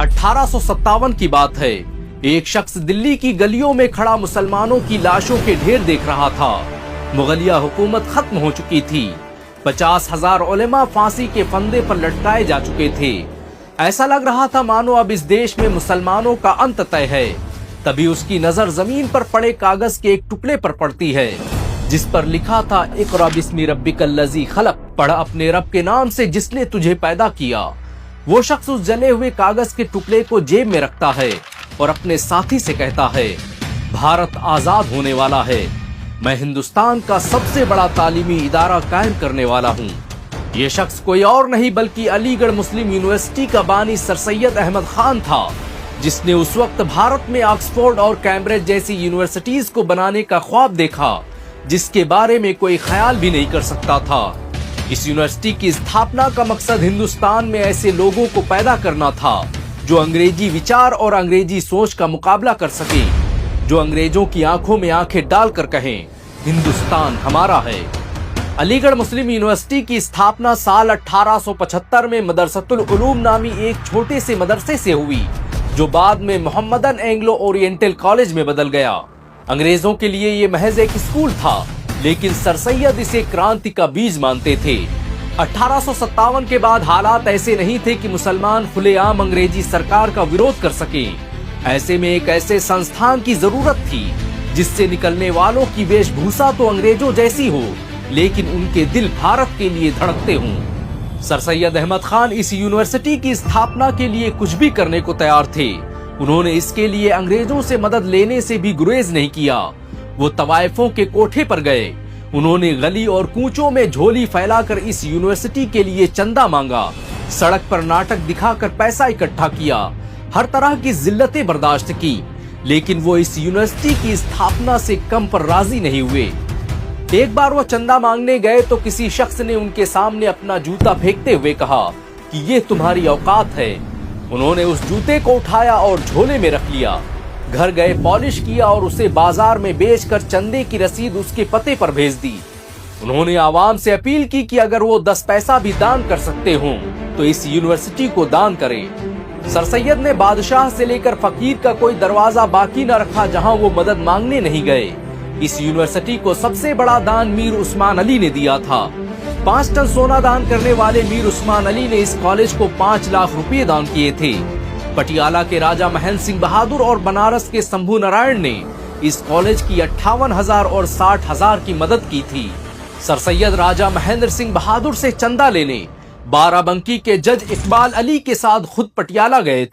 1857 की बात है। एक शख्स दिल्ली की गलियों में खड़ा मुसलमानों की लाशों के ढेर देख रहा था। मुगलिया हुकूमत खत्म हो चुकी थी। 50,000 उलेमा फांसी के फंदे पर लटकाए जा चुके थे। ऐसा लग रहा था मानो अब इस देश में मुसलमानों का अंत तय है। तभी उसकी नजर जमीन पर पड़े कागज के एक टुकड़े पर पड़ती है, जिस पर लिखा था, इक़रा बिस्मि रब्बिकल लज़ी खलक़, पढ़ अपने रब के नाम से जिसने तुझे पैदा किया। वो शख्स उस जले हुए कागज के टुकड़े को जेब में रखता है और अपने साथी से कहता है, भारत आजाद होने वाला है। मैं हिंदुस्तान का सबसे बड़ा तालीमी इदारा कायम करने वाला हूँ। ये शख्स कोई और नहीं बल्कि अलीगढ़ मुस्लिम यूनिवर्सिटी का बानी सर सैयद अहमद खान था, जिसने उस वक्त भारत में ऑक्सफोर्ड और कैम्ब्रिज जैसी यूनिवर्सिटीज को बनाने का ख्वाब देखा, जिसके बारे में कोई ख्याल भी नहीं कर सकता था। इस यूनिवर्सिटी की स्थापना का मकसद हिंदुस्तान में ऐसे लोगों को पैदा करना था जो अंग्रेजी विचार और अंग्रेजी सोच का मुकाबला कर सके, जो अंग्रेजों की आंखों में आंखें डालकर कहें, हिंदुस्तान हमारा है। अलीगढ़ मुस्लिम यूनिवर्सिटी की स्थापना साल 1875 में मदरसतुल उलूम नामी एक छोटे से मदरसे से हुई, जो बाद में मोहम्मदन एंग्लो ओरिएंटल कॉलेज में बदल गया। अंग्रेजों के लिए ये महज एक स्कूल था, लेकिन सर सैयद इसे क्रांति का बीज मानते थे। 1857 के बाद हालात ऐसे नहीं थे कि मुसलमान खुलेआम अंग्रेजी सरकार का विरोध कर सके। ऐसे में एक ऐसे संस्थान की जरूरत थी जिससे निकलने वालों की वेशभूषा तो अंग्रेजों जैसी हो, लेकिन उनके दिल भारत के लिए धड़कते हों। सर सैयद अहमद खान इस यूनिवर्सिटी की स्थापना के लिए कुछ भी करने को तैयार थे। उन्होंने इसके लिए अंग्रेजों से मदद लेने से भी गुरेज नहीं किया। वो तवाइफों के कोठे पर गए। उन्होंने गली और कूचों में झोली फैलाकर इस यूनिवर्सिटी के लिए चंदा मांगा, सड़क पर नाटक दिखाकर पैसा इकट्ठा किया, हर तरह की जिल्लतें बर्दाश्त की, लेकिन वो इस यूनिवर्सिटी की स्थापना से कम पर राजी नहीं हुए। एक बार वो चंदा मांगने गए तो किसी शख्स ने उनके सामने अपना जूता फेंकते हुए कहा कि ये तुम्हारी औकात है। उन्होंने उस जूते को उठाया और झोले में रख लिया। घर गए, पॉलिश किया और उसे बाजार में बेचकर चंदे की रसीद उसके पते पर भेज दी। उन्होंने आवाम से अपील की कि अगर वो 10 पैसा भी दान कर सकते हों तो इस यूनिवर्सिटी को दान करें। सर सैयद ने बादशाह से लेकर फकीर का कोई दरवाजा बाकी न रखा जहां वो मदद मांगने नहीं गए। इस यूनिवर्सिटी को सबसे बड़ा दान मीर उस्मान अली ने दिया था। 5 टन सोना दान करने वाले मीर उस्मान अली ने इस कॉलेज को 5 लाख रुपए दान किए थे। पटियाला के राजा महेंद्र सिंह बहादुर और बनारस के शंभू नारायण ने इस कॉलेज की 58,000 और 60,000 की मदद की थी। सर सैयद राजा महेंद्र सिंह बहादुर से चंदा लेने बाराबंकी के जज इकबाल अली के साथ खुद पटियाला गए थे।